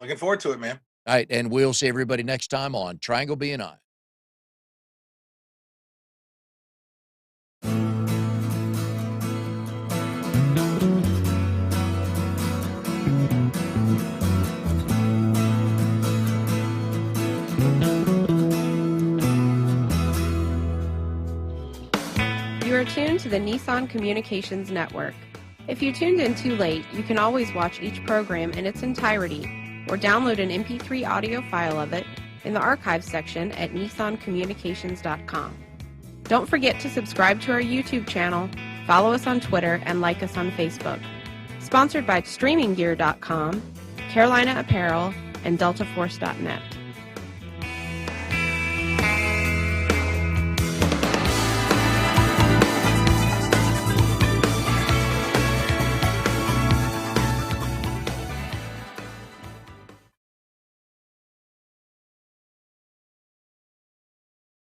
B: Looking forward to it, man.
A: All right, and we'll see everybody next time on Triangle BNI.
C: You are tuned to the Nissan Communications Network. If you tuned in too late, you can always watch each program in its entirety or download an MP3 audio file of it in the archives section at nissancommunications.com. Don't forget to subscribe to our YouTube channel, follow us on Twitter, and like us on Facebook. Sponsored by StreamingGear.com, Carolina Apparel, and DeltaForce.net.